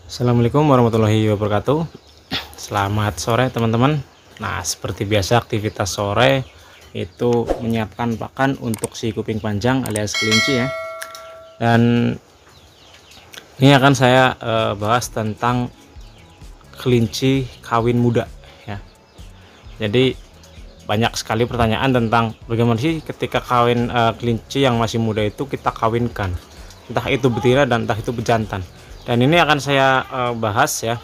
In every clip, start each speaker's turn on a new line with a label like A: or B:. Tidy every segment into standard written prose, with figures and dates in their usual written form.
A: Assalamualaikum warahmatullahi wabarakatuh. Selamat sore teman-teman. Nah, seperti biasa aktivitas sore itu menyiapkan pakan untuk si kuping panjang alias kelinci ya. Dan ini akan saya bahas tentang kelinci kawin muda ya. Jadi banyak sekali pertanyaan tentang bagaimana sih ketika kawin kelinci yang masih muda itu kita kawinkan, entah itu betina dan entah itu bejantan. Dan ini akan saya bahas ya.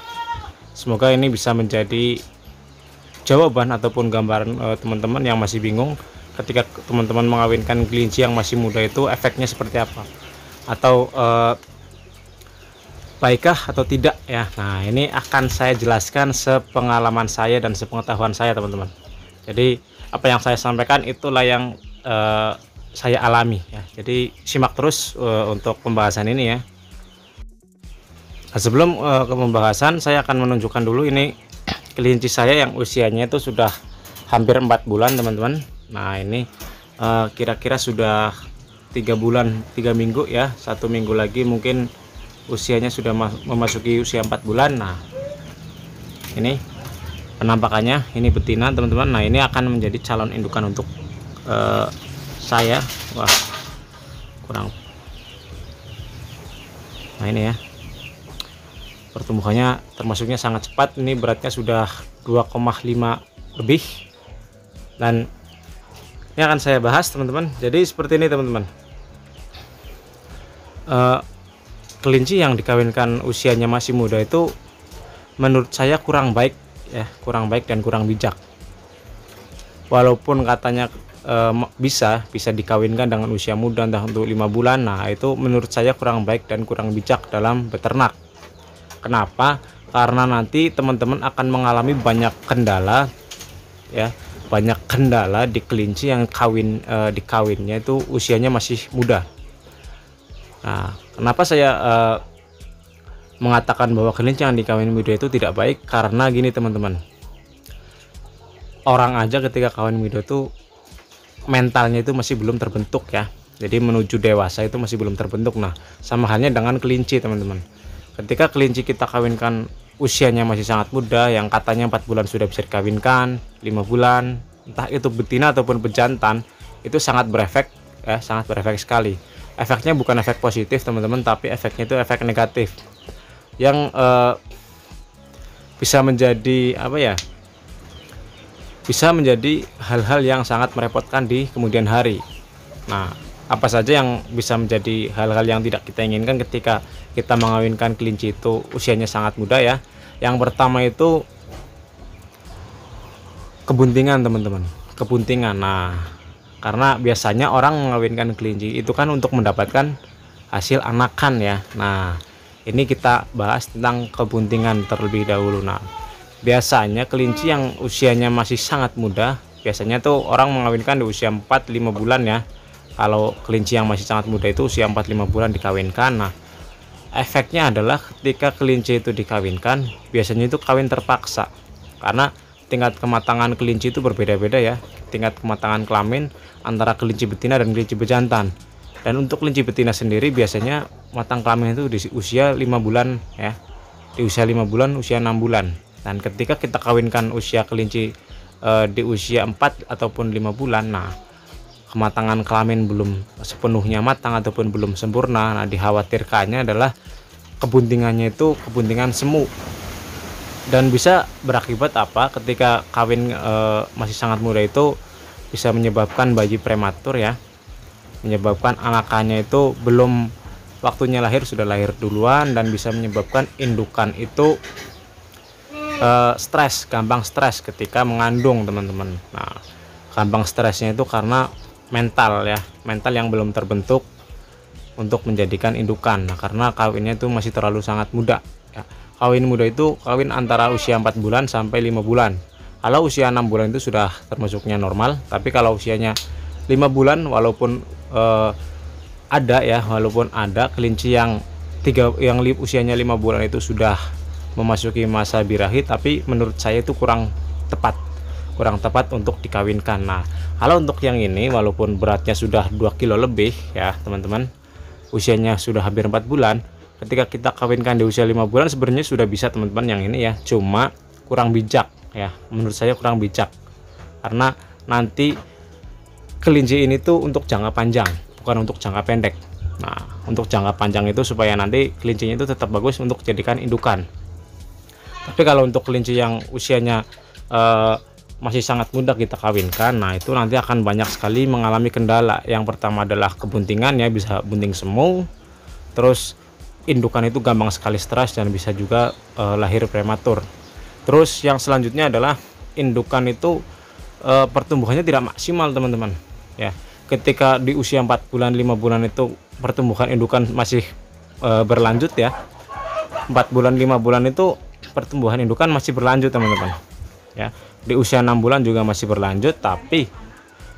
A: Semoga ini bisa menjadi jawaban ataupun gambaran teman-teman yang masih bingung ketika teman-teman mengawinkan kelinci yang masih muda itu efeknya seperti apa, atau baikkah atau tidak ya. Nah, ini akan saya jelaskan sepengalaman saya dan sepengetahuan saya teman-teman. Jadi apa yang saya sampaikan itulah yang saya alami ya. Jadi simak terus untuk pembahasan ini ya. Nah, sebelum ke pembahasan, saya akan menunjukkan dulu ini kelinci saya yang usianya itu sudah hampir 4 bulan teman-teman. Nah, ini kira-kira sudah 3 bulan 3 minggu ya, 1 minggu lagi mungkin usianya sudah memasuki usia 4 bulan. Nah, ini penampakannya, ini betina teman-teman. Nah, ini akan menjadi calon indukan untuk saya. Wah, kurang. Nah, ini ya, pertumbuhannya termasuknya sangat cepat. Ini beratnya sudah 2,5 lebih, dan ini akan saya bahas teman-teman. Jadi seperti ini teman-teman, kelinci yang dikawinkan usianya masih muda itu menurut saya kurang baik ya, kurang baik dan kurang bijak. Walaupun katanya bisa dikawinkan dengan usia muda entah untuk 5 bulan. Nah, itu menurut saya kurang baik dan kurang bijak dalam beternak. Kenapa? Karena nanti teman-teman akan mengalami banyak kendala ya, banyak kendala di kelinci yang dikawinnya itu usianya masih muda. Nah, kenapa saya mengatakan bahwa kelinci yang dikawin muda itu tidak baik? Karena gini teman-teman, orang aja ketika kawin muda itu mentalnya itu masih belum terbentuk ya. Jadi menuju dewasa itu masih belum terbentuk. Nah, sama halnya dengan kelinci teman-teman. Ketika kelinci kita kawinkan usianya masih sangat muda, yang katanya 4 bulan sudah bisa dikawinkan, 5 bulan, entah itu betina ataupun bejantan, itu sangat berefek ya, sangat berefek sekali. Efeknya bukan efek positif teman-teman, tapi efeknya itu efek negatif yang bisa menjadi apa ya, bisa menjadi hal-hal yang sangat merepotkan di kemudian hari. Nah, apa saja yang bisa menjadi hal-hal yang tidak kita inginkan ketika kita mengawinkan kelinci itu usianya sangat muda ya. Yang pertama itu kebuntingan teman-teman, kebuntingan. Nah, karena biasanya orang mengawinkan kelinci itu kan untuk mendapatkan hasil anakan ya. Nah, ini kita bahas tentang kebuntingan terlebih dahulu. Nah, biasanya kelinci yang usianya masih sangat muda, biasanya tuh orang mengawinkan di usia 4-5 bulan ya. Kalau kelinci yang masih sangat muda itu usia 4-5 bulan dikawinkan. Nah, efeknya adalah ketika kelinci itu dikawinkan, biasanya itu kawin terpaksa. Karena tingkat kematangan kelinci itu berbeda-beda ya. Tingkat kematangan kelamin antara kelinci betina dan kelinci bejantan. Dan untuk kelinci betina sendiri biasanya matang kelamin itu di usia 5 bulan ya. Di usia 5 bulan, usia 6 bulan. Dan ketika kita kawinkan usia kelinci di usia 4 ataupun 5 bulan, nah kematangan kelamin belum sepenuhnya matang ataupun belum sempurna. Nah, dikhawatirkannya adalah kebuntingannya itu kebuntingan semu, dan bisa berakibat apa ketika kawin masih sangat muda itu bisa menyebabkan bayi prematur ya, menyebabkan anakannya itu belum waktunya lahir sudah lahir duluan, dan bisa menyebabkan indukan itu stres, gampang stres ketika mengandung teman-teman. Nah, gampang stresnya itu karena mental ya, mental yang belum terbentuk untuk menjadikan indukan. Nah, karena kawinnya itu masih terlalu sangat muda ya. Kawin muda itu kawin antara usia 4 bulan sampai 5 bulan. Kalau usia 6 bulan itu sudah termasuknya normal, tapi kalau usianya 5 bulan walaupun ada kelinci yang usianya 5 bulan itu sudah memasuki masa birahi, tapi menurut saya itu kurang tepat untuk dikawinkan. Nah, kalau untuk yang ini walaupun beratnya sudah 2 kilo lebih ya teman-teman, usianya sudah hampir 4 bulan, ketika kita kawinkan di usia 5 bulan sebenarnya sudah bisa teman-teman yang ini ya, cuma kurang bijak ya, menurut saya kurang bijak, karena nanti kelinci ini tuh untuk jangka panjang, bukan untuk jangka pendek. Nah, untuk jangka panjang itu supaya nanti kelincinya itu tetap bagus untuk dijadikan indukan. Tapi kalau untuk kelinci yang usianya masih sangat muda kita kawinkan, nah itu nanti akan banyak sekali mengalami kendala. Yang pertama adalah kebuntingan ya, bisa bunting semu, terus indukan itu gampang sekali stres dan bisa juga lahir prematur. Terus yang selanjutnya adalah indukan itu pertumbuhannya tidak maksimal teman-teman ya. Ketika di usia 4 bulan 5 bulan itu pertumbuhan indukan masih berlanjut ya, 4 bulan 5 bulan itu pertumbuhan indukan masih berlanjut teman-teman ya. Di usia 6 bulan juga masih berlanjut, tapi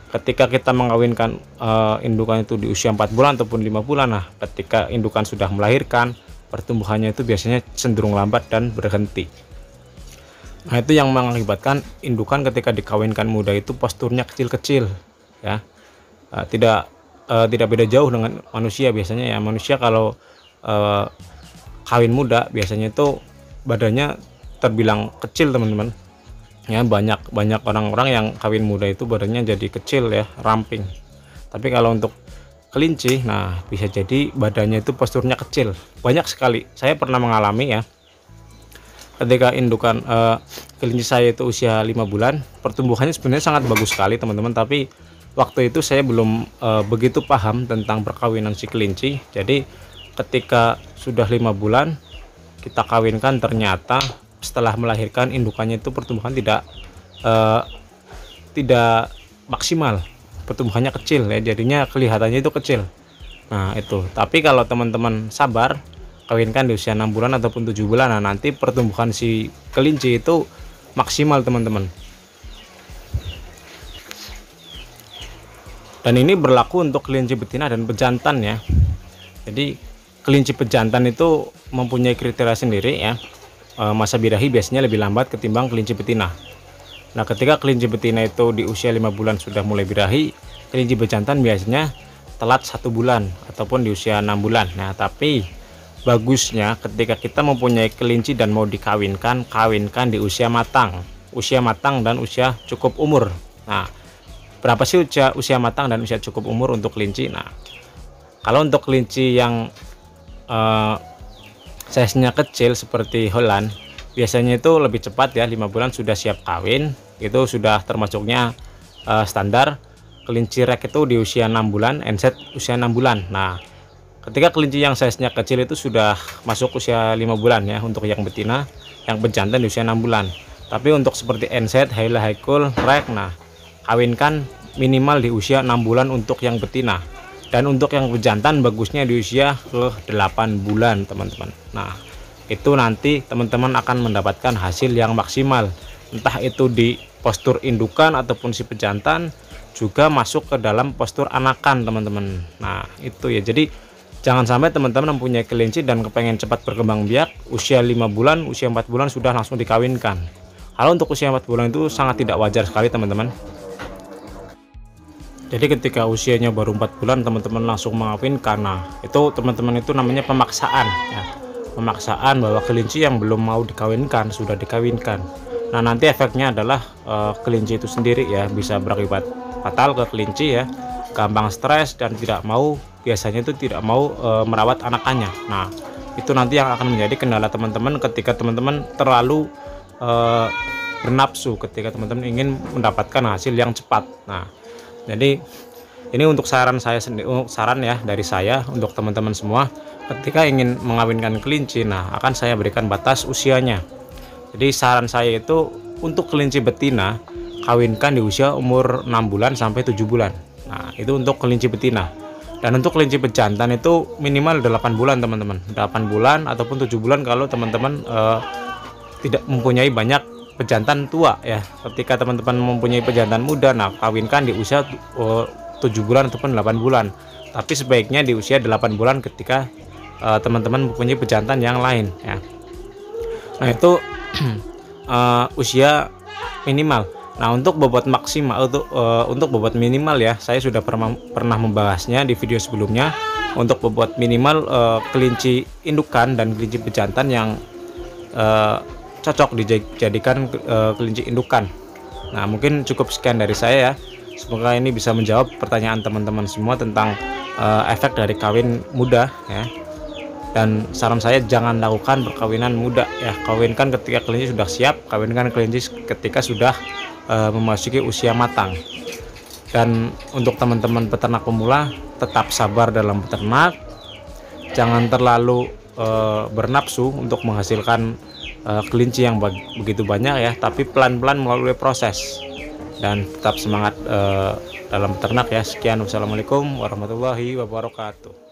A: ketika kita mengawinkan indukan itu di usia 4 bulan ataupun 5 bulan, nah ketika indukan sudah melahirkan, pertumbuhannya itu biasanya cenderung lambat dan berhenti. Nah itu yang mengakibatkan indukan ketika dikawinkan muda itu posturnya kecil-kecil ya, tidak beda jauh dengan manusia biasanya ya. Manusia kalau kawin muda biasanya itu badannya terbilang kecil teman-teman ya. Banyak orang-orang yang kawin muda itu badannya jadi kecil ya, ramping. Tapi kalau untuk kelinci, nah bisa jadi badannya itu posturnya kecil. Banyak sekali, saya pernah mengalami ya, ketika indukan kelinci saya itu usia 5 bulan, pertumbuhannya sebenarnya sangat bagus sekali teman-teman. Tapi waktu itu saya belum begitu paham tentang perkawinan si kelinci. Jadi ketika sudah 5 bulan kita kawinkan, ternyata setelah melahirkan indukannya itu pertumbuhan tidak maksimal, pertumbuhannya kecil ya, jadinya kelihatannya itu kecil. Nah itu, tapi kalau teman-teman sabar kawinkan di usia 6 bulan ataupun 7 bulan, nah nanti pertumbuhan si kelinci itu maksimal teman-teman. Dan ini berlaku untuk kelinci betina dan pejantan ya. Jadi kelinci pejantan itu mempunyai kriteria sendiri ya. Masa birahi biasanya lebih lambat ketimbang kelinci betina. Nah ketika kelinci betina itu di usia 5 bulan sudah mulai birahi, kelinci pejantan biasanya telat 1 bulan ataupun di usia 6 bulan. Nah tapi bagusnya ketika kita mempunyai kelinci dan mau dikawinkan, kawinkan di usia matang dan usia cukup umur. Nah berapa sih usia matang dan usia cukup umur untuk kelinci? Nah kalau untuk kelinci yang size-nya kecil seperti Holland, biasanya itu lebih cepat ya, 5 bulan sudah siap kawin, itu sudah termasuknya standar. Kelinci rek itu di usia 6 bulan, NZ usia 6 bulan. Nah ketika kelinci yang size-nya kecil itu sudah masuk usia 5 bulan ya untuk yang betina, yang pejantan di usia 6 bulan. Tapi untuk seperti NZ, Hyla, Haikul, rek, nah kawinkan minimal di usia 6 bulan untuk yang betina. Dan untuk yang pejantan bagusnya di usia ke 8 bulan teman-teman. Nah itu nanti teman-teman akan mendapatkan hasil yang maksimal, entah itu di postur indukan ataupun si pejantan juga masuk ke dalam postur anakan teman-teman. Nah itu ya, jadi jangan sampai teman-teman mempunyai kelinci dan kepengen cepat berkembang biak, usia 5 bulan, usia 4 bulan sudah langsung dikawinkan. Kalau untuk usia 4 bulan itu sangat tidak wajar sekali teman-teman. Jadi ketika usianya baru 4 bulan teman-teman langsung mengawinkan, nah itu teman-teman itu namanya pemaksaan ya. Pemaksaan bahwa kelinci yang belum mau dikawinkan sudah dikawinkan. Nah nanti efeknya adalah kelinci itu sendiri ya bisa berakibat fatal ke kelinci ya, gampang stres dan biasanya itu tidak mau merawat anakannya. Nah itu nanti yang akan menjadi kendala teman-teman ketika teman-teman terlalu bernafsu, ketika teman-teman ingin mendapatkan hasil yang cepat. Nah jadi ini untuk saran saya sendiri, saran ya dari saya untuk teman-teman semua, ketika ingin mengawinkan kelinci, nah akan saya berikan batas usianya. Jadi saran saya itu untuk kelinci betina kawinkan di usia umur 6 bulan sampai 7 bulan. Nah itu untuk kelinci betina. Dan untuk kelinci pejantan itu minimal 8 bulan teman-teman, 8 bulan ataupun 7 bulan kalau teman-teman tidak mempunyai banyak pejantan tua ya. Ketika teman-teman mempunyai pejantan muda, nah kawinkan di usia 7 bulan ataupun 8 bulan. Tapi sebaiknya di usia 8 bulan ketika teman-teman mempunyai pejantan yang lain ya. Nah itu usia minimal. Nah untuk bobot maksimal, untuk bobot minimal ya, saya sudah pernah membahasnya di video sebelumnya. untuk membuat minimal kelinci indukan dan kelinci pejantan yang cocok dijadikan kelinci indukan. Nah, mungkin cukup sekian dari saya ya. Semoga ini bisa menjawab pertanyaan teman-teman semua tentang efek dari kawin muda ya. Dan saran saya, jangan lakukan perkawinan muda ya. Kawinkan ketika kelinci sudah siap, kawinkan kelinci ketika sudah memasuki usia matang. Dan untuk teman-teman peternak pemula, tetap sabar dalam beternak, jangan terlalu bernafsu untuk menghasilkan kelinci yang begitu banyak ya, tapi pelan-pelan melalui proses, dan tetap semangat dalam beternak ya. Sekian, wassalamualaikum warahmatullahi wabarakatuh.